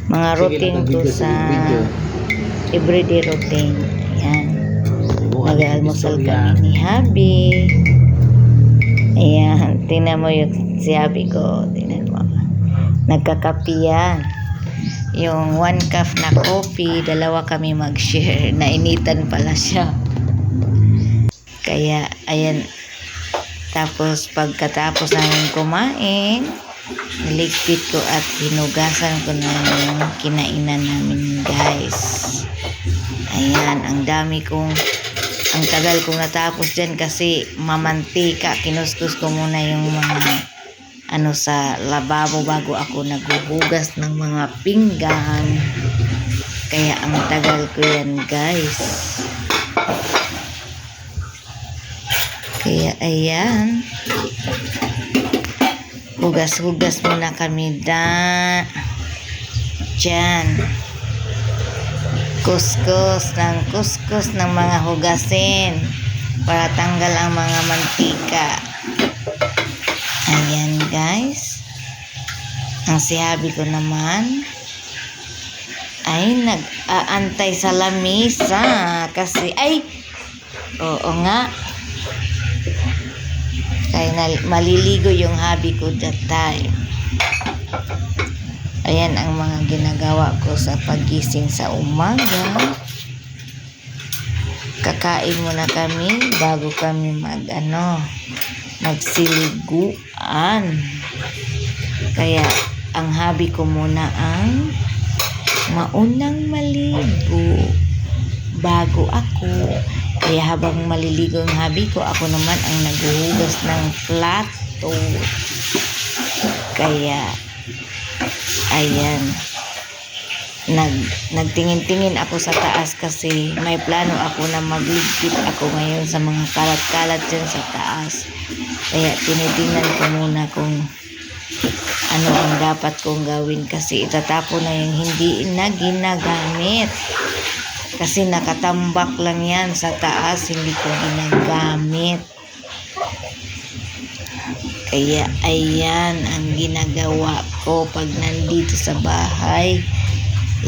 Mga routine ko sa everyday routine. Ayan. Nag-almusal kami ni Habi. Ayan. Tingnan mo yung si Habi ko. Tingnan mo. Nagkakapi yan. Yung 1 cup na coffee, 2 kami mag-share. Nainitan pala siya. Kaya, ayan. Tapos, pagkatapos namin kumain, niligpit ko at hinugasan ko na yung kinainan namin, guys. Ayan, ang tagal kong natapos dyan kasi mamantika. Kinuskus ko muna yung mga sa lababo bago ako naghuhugas ng mga pinggan. Kaya ang tagal ko yan, guys. Kaya ayan, hugas-hugas muna kami dyan. Kuskus ng mga hugasin para tanggal ang mga mantika. Ayan, guys. Ang si Habi ko naman ay nag-aantay sa lamisa kasi oo nga, kaya maliligo yung Habi ko that time. Ayan ang mga ginagawa ko sa pagising sa umaga. Kakain muna kami bago kami magsiliguan. Kaya ang Habi ko muna ang maunang maligo bago ako. Kaya habang maliligo ang Habi ko, ako naman ang naghuhugas ng plato. Kaya ayan, nagtingin-tingin ako sa taas kasi may plano ako na magligpit ako ngayon sa mga kalat-kalat dyan sa taas. Kaya tinitingnan ko muna kung ano ang dapat kong gawin kasi itatapon na yung hindi na ginagamit. Kasi nakatambak lang yan sa taas, hindi ko ginagamit. Kaya ayan ang ginagawa ko pag nandito sa bahay.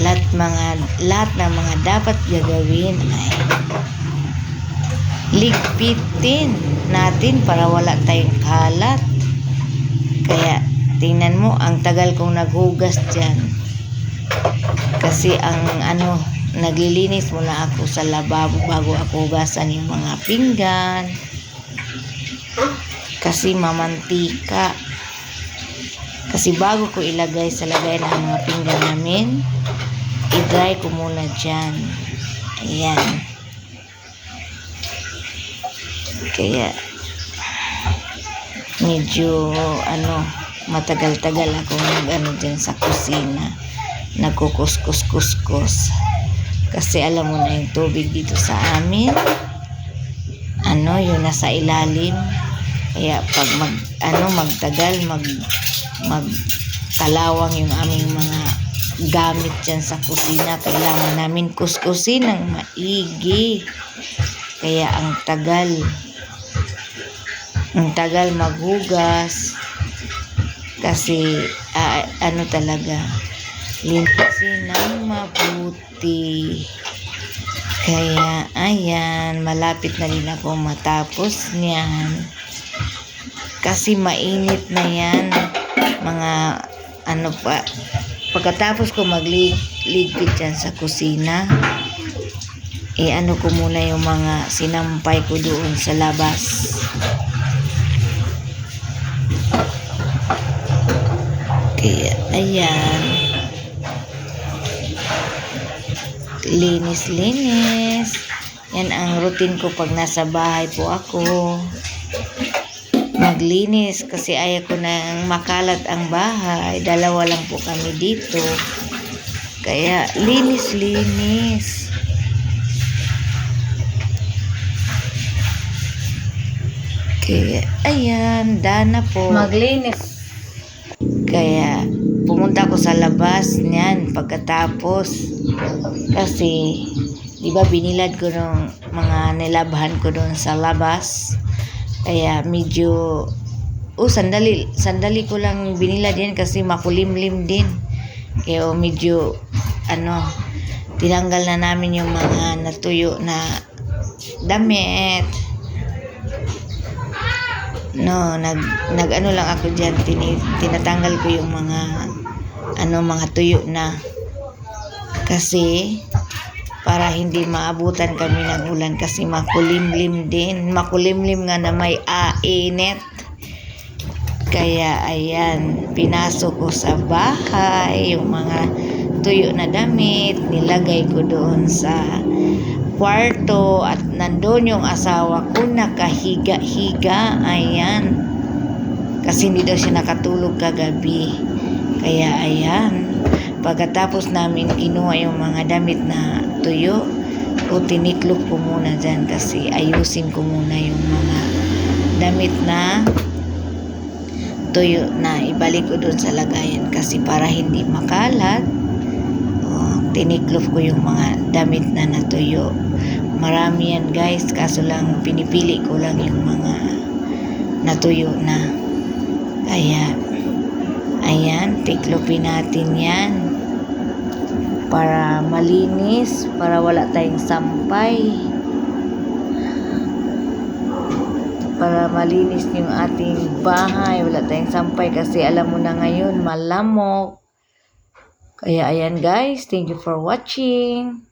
Lahat ng mga dapat gagawin ay ligpitin natin para wala tayong kalat. Kaya tingnan mo, ang tagal kong naghugas dyan. Kasi naglilinis muna ako sa lababo bago ako hugasan yung mga pinggan. Kasi mamantika. Kasi bago ko ilagay sa lagayan ng mga pinggan namin, i-dry ko muna dyan. Ayan. Kaya medyo matagal-tagal ako dyan sa kusina. Nagkukuskus-kuskus. Kasi alam mo na yung tubig dito sa amin, yung nasa ilalim. Kaya pag magtagal, magkalawang yung aming mga gamit dyan sa kusina, kailangan namin kuskusin ng maigi. Kaya ang tagal maghugas kasi talaga linisin ng mabuti. Kaya ayan, malapit na rin ako matapos niyan. Kasi mainit na yan. Pagkatapos ko magligpit dyan sa kusina, ko muna yung mga sinampay ko doon sa labas. Kaya ayan, linis. Yan ang routine ko pag nasa bahay po ako. Maglinis kasi ayaw ko nang makalat ang bahay. 2 lang po kami dito. Kaya linis. Kaya ayan, dana po. Maglinis. Kaya pumunta ako sa labas niyan pagkatapos. Kasi di ba binilad ko ng mga nilabhan ko doon sa labas. Kaya medyo sandali ko lang binilad yan kasi makulimlim din. Kaya medyo tinanggal na namin yung mga natuyo na damit. No, nag ano lang ako diyan, tinatanggal ko yung mga mga tuyo na. Kasi para hindi maabutan kami ng ulan kasi makulimlim din. Makulimlim nga na may init. Kaya ayan, pinasok ko sa bahay yung mga tuyo na damit, nilagay ko doon sa kwarto at nandoon yung asawa ko nakahiga-higa. Ayan. Kasi hindi daw siya nakatulog kagabi. Kaya ayan, pagkatapos namin kinuha yung mga damit na tuyo, tiniklop ko muna dyan kasi ayusin ko muna yung mga damit na tuyo na ibalik ko doon sa lagayan kasi para hindi makalat. Tiniklop ko yung mga damit na natuyo. Marami yan guys, kaso lang pinipili ko lang yung mga natuyo na. Kaya ayan, tiklopin natin yan para malinis, para wala tayong sampay, para malinis yung ating bahay, wala tayong sampay kasi alam mo na ngayon malamok. Kaya ayan guys, thank you for watching.